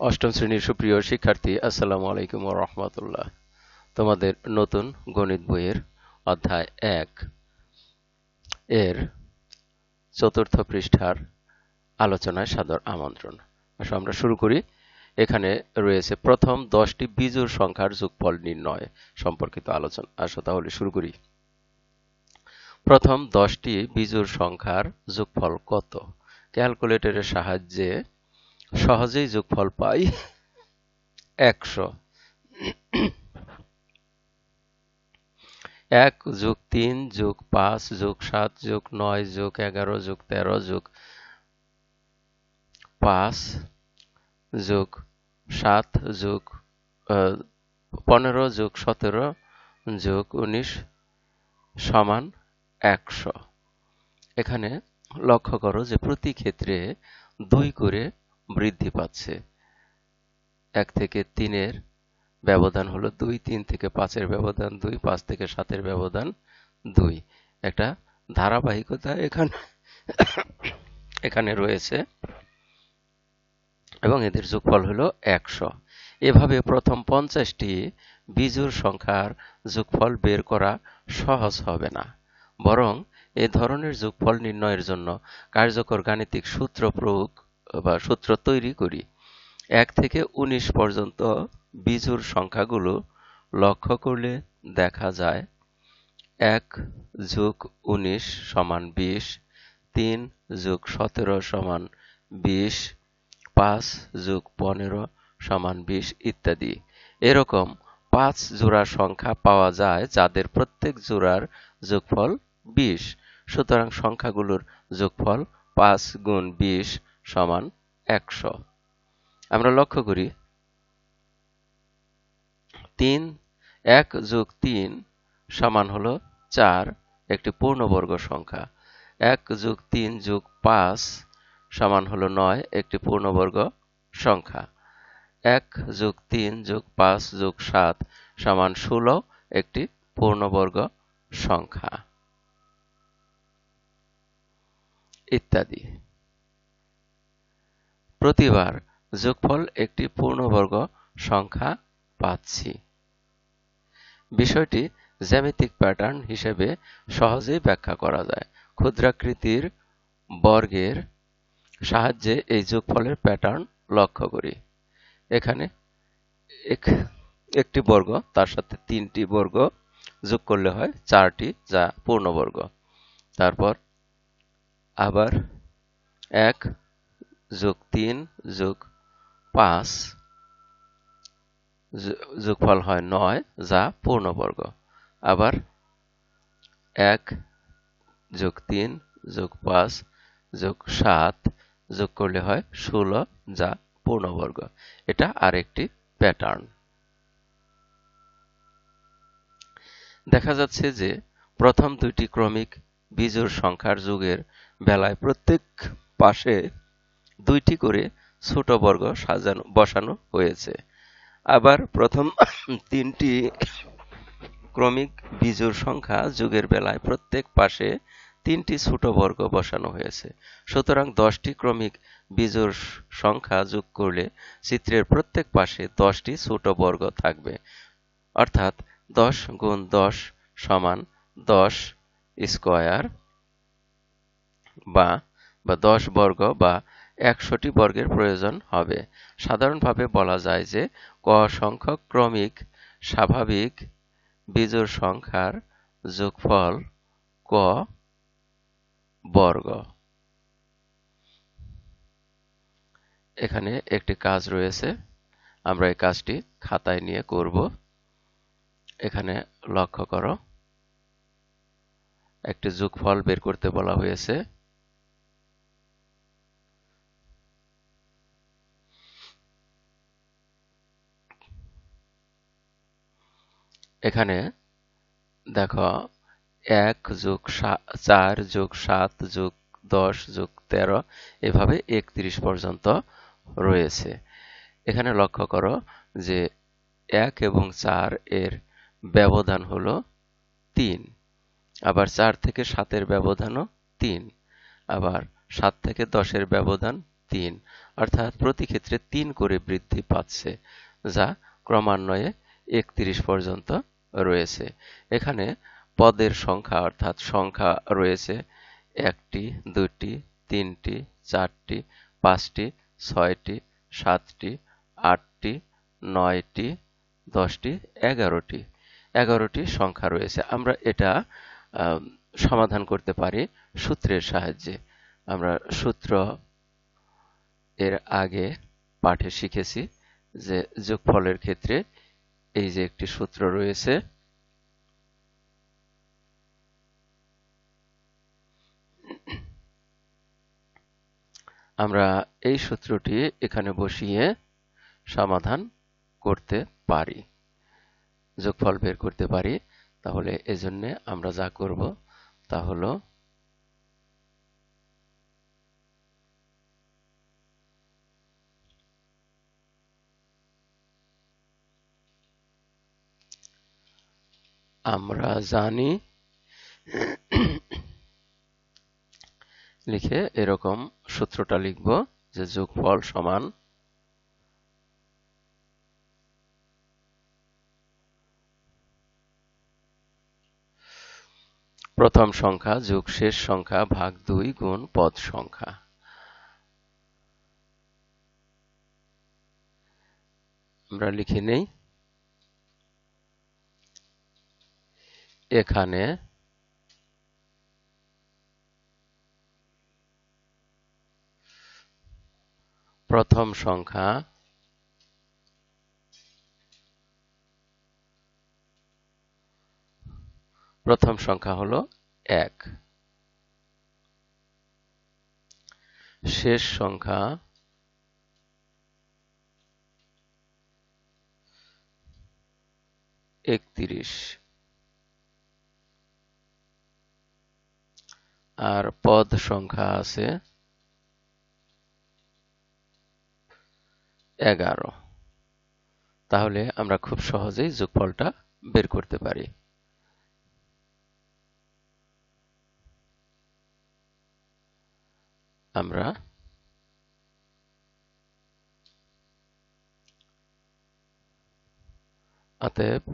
অষ্টম শ্রেণীর সুপ্রিয় শিক্ষার্থী, আসসালামু আলাইকুম ওয়া রাহমাতুল্লাহ। তোমাদের নতুন গণিত বইয়ের অধ্যায় ১ এর চতুর্থ পৃষ্ঠার আলোচনায় সাদর আমন্ত্রণ। আসো আমরা শুরু করি। এখানে রয়েছে প্রথম 10টি বিজোড় সংখ্যার যোগফল নির্ণয় সম্পর্কিত আলোচনা। আসো তাহলে শুরু করি। প্রথম 10টি বিজোড় সংখ্যার যোগফল কত? ক্যালকুলেটরের সাহায্যে সহজেই যোগফল পাই 100। 1+3+5+9+11+13+15+17+19 = 100। এখানে লক্ষ্য করো যে প্রতি ক্ষেত্রে 2 করে বৃদ্ধি পাচ্ছে। 1 থেকে 3 এর ব্যবধান হলো 2, 3 থেকে 5 এর ব্যবধান 2, 5 থেকে 7 এর ব্যবধান 2। একটা ধারাবাহিকতা এখানে রয়েছে এবং এদের যোগফল হলো 100। এভাবে প্রথম 50টি বিজোড় সংখ্যার যোগফল বের করা সহজ হবে না, বরং এ ধরনের যোগফল নির্ণয়ের জন্য কার্যকর গাণিতিক সূত্র প্রয়োগ বা সূত্র তৈরি করি। 1 থেকে 19 পর্যন্ত বিজোড় সংখ্যাগুলো লক্ষ্য করলে দেখা যায় 1+19 = 20, 3+17 = 20, 5+15 = 20 ইত্যাদি। এরকম 5 জোড়া সংখ্যা পাওয়া যায় যাদের প্রত্যেক জোড়ার যোগফল 20। সুতরাং সংখ্যাগুলোর যোগফল 5 × 20 = 100। আমরা লক্ষ্য করি 1+3 হলো 4, একটি পূর্ণবর্গ সংখ্যা। 1+3+5 হলো 9, একটি পূর্ণবর্গ সংখ্যা। 1+3+5+7 = 16, একটি পূর্ণবর্গ সংখ্যা ইত্যাদি। প্রতিবার যোগফল একটি পূর্ণবর্গ সংখ্যা পাচ্ছি। বিষয়টি জ্যামিতিক প্যাটার্ন হিসেবে সহজেই ব্যাখ্যা করা যায়। ক্ষুদ্রাকৃতির বর্গের সাহায্যে এই যোগফলের প্যাটার্ন লক্ষ্য করি। এখানে একটি বর্গ, তার সাথে 3টি বর্গ যোগ করলে হয় 4টি, যা পূর্ণবর্গ। তারপর আবার 1+3+5 যোগফল হয় 9, যা পূর্ণবর্গ। আবার 1+3+5+7 যোগ করলে হয় 16, যা পূর্ণবর্গ। এটা আরেকটি প্যাটার্ন। দেখা যাচ্ছে যে প্রথম দুইটি ক্রমিক বিজোড় সংখ্যার যোগের বেলায় প্রত্যেক পাশে 2টি করে ছোট বর্গ বসানো হয়েছে। আবার প্রথম 3টি ক্রমিক বিজোড় সংখ্যা যোগের বেলায় প্রত্যেক পাশে 3টি ছোট বর্গ বসানো হয়েছে। সুতরাং 10টি ক্রমিক বিজোড় সংখ্যা যোগ করলে চিত্রের প্রত্যেক পাশে 10টি ছোট বর্গ থাকবে। অর্থাৎ 10 × 10 = 10 স্কয়ার বা 10 বর্গ বা 100টি বর্গের প্রয়োজন হবে। সাধারণভাবে বলা যায় যে ক সংখ্যক ক্রমিক স্বাভাবিক বিজোড় সংখ্যার যোগফল ক বর্গ। এখানে একটি কাজ রয়েছে, আমরা এই কাজটি খাতায় নিয়ে করব। এখানে লক্ষ্য করো, একটি যোগফল বের করতে বলা হয়েছে। এখানে দেখো 1+4+7+10+13 এভাবে 31 পর্যন্ত রয়েছে। এখানে লক্ষ্য করো যে 1 এবং 4 এর ব্যবধান হলো 3। আবার 4 থেকে 7 এর ব্যবধানও 3। আবার 7 থেকে 10 এর ব্যবধান 3, অর্থাৎ প্রতি ক্ষেত্রে 3 করে বৃদ্ধি পাচ্ছে, যা ক্রমান্বয়ে 31 পর্যন্ত রয়েছে। এখানে পদের সংখ্যা অর্থাৎ সংখ্যা রয়েছে 1টি, 2টি, 3টি, 4টি, 5টি, 6টি, 7টি, 8টি, 9টি, 10টি, 11টি। 11টি সংখ্যা রয়েছে। আমরা এটা সমাধান করতে পারি সূত্রের সাহায্যে। আমরা সূত্র এর আগে পাঠে শিখেছি যে যোগফলের ক্ষেত্রে এই যে একটি সূত্র রয়েছে, আমরা এই সূত্রটি এখানে বসিয়ে সমাধান করতে পারি, যোগফল বের করতে পারি। তাহলে এজন্য আমরা যা করব তা হলো আমরা জানি লিখে এরকম সূত্রটা লিখব যে যোগফল সমান প্রথম সংখ্যা যোগ শেষ সংখ্যা ভাগ 2 গুণ পদ সংখ্যা। আমরা লিখে নেই, এখানে প্রথম সংখ্যা হলো 1, শেষ সংখ্যা 31, আর পদ সংখ্যা আছে 11। তাহলে আমরা খুব সহজেই যোগফলটা বের করতে পারি। আমরা অতএব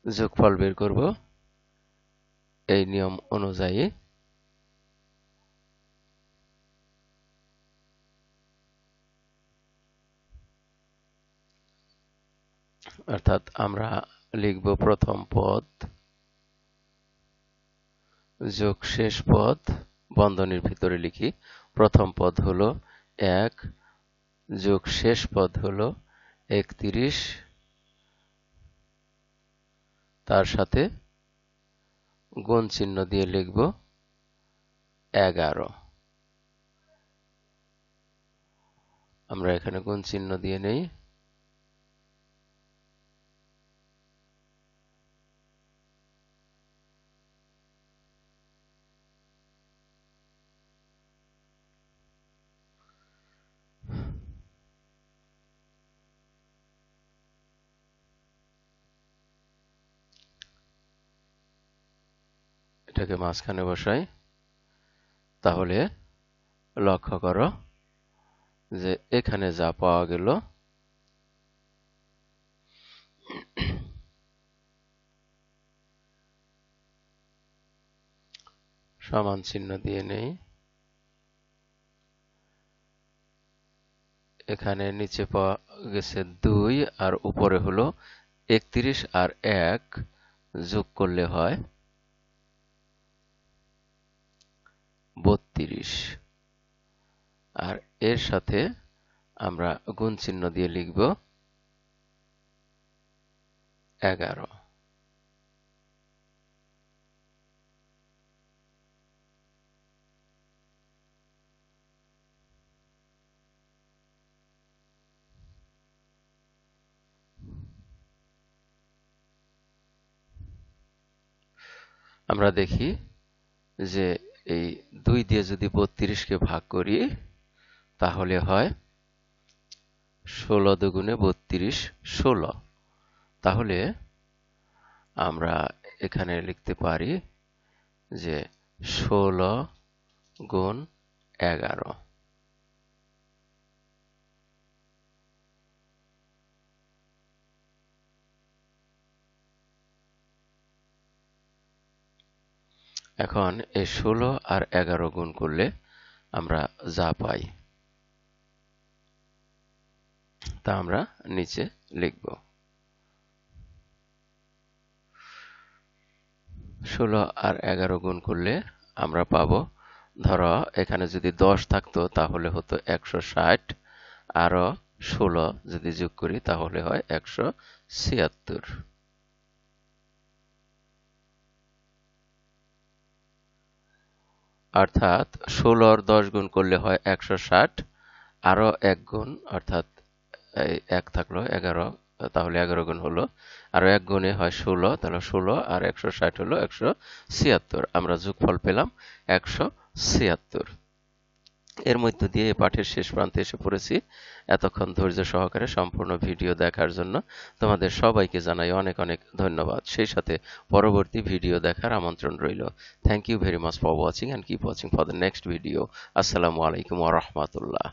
যোগফল বের করব এই নিয়ম অনুযায়ী। অর্থাৎ আমরা লিখব প্রথম পদ যোগ শেষ পদ, বন্ধনীর ভিতরে লিখি, প্রথম পদ হলো 1 যোগ শেষ পদ হলো 31, তার সাথে গুণ চিহ্ন দিয়ে লিখব 11। আমরা এখানে গুণ চিহ্ন দিয়ে নেই। এটাকে মাঝখানে বসাই। তাহলে লক্ষ্য করো যে এখানে যা পাওয়া গেল সমান চিহ্ন দিয়ে নেই। এখানে নিচে পাওয়া গেছে 2 আর উপরে হলো 31 আর 1 যোগ করলে হয় 32, আর এর সাথে আমরা গুণ চিহ্ন দিয়ে লিখব 11। আমরা দেখি যে এই 2 দিয়ে যদি 32 কে ভাগ করি তাহলে হয় 16 দুগুণে 32, 16। তাহলে আমরা এখানে লিখতে পারি যে 16 গুণ 11। এখন এই 16 আর 11 গুণ করলে আমরা যা পাই তা আমরা নিচে লিখব। 16 আর 11 গুণ করলে আমরা পাবো, ধরো এখানে যদি 10 থাকতো তাহলে হতো 160, আরো 16 যদি যোগ করি তাহলে হয় 176। অর্থাৎ 16 আর 10 গুণ করলে হয় 160, আরো 1 গুণ অর্থাৎ এই 1 থাকলো 11, তাহলে 11 গুণ হলো, আরো 1 গুণে হয় 16, তাহলে 16 আর 160 হলো 176। আমরা যোগফল পেলাম 176। এর মধ্য দিয়ে এই পাঠের শেষ প্রান্তে এসে পড়েছি। এতক্ষণ ধৈর্য সহকারে সম্পূর্ণ ভিডিও দেখার জন্য তোমাদের সবাইকে জানাই অনেক অনেক ধন্যবাদ। সেই সাথে পরবর্তী ভিডিও দেখার আমন্ত্রণ রইল। Thank you very much for watching, and keep watching for the next video. আসসালামু আলাইকুম ওয়া রাহমাতুল্লাহ।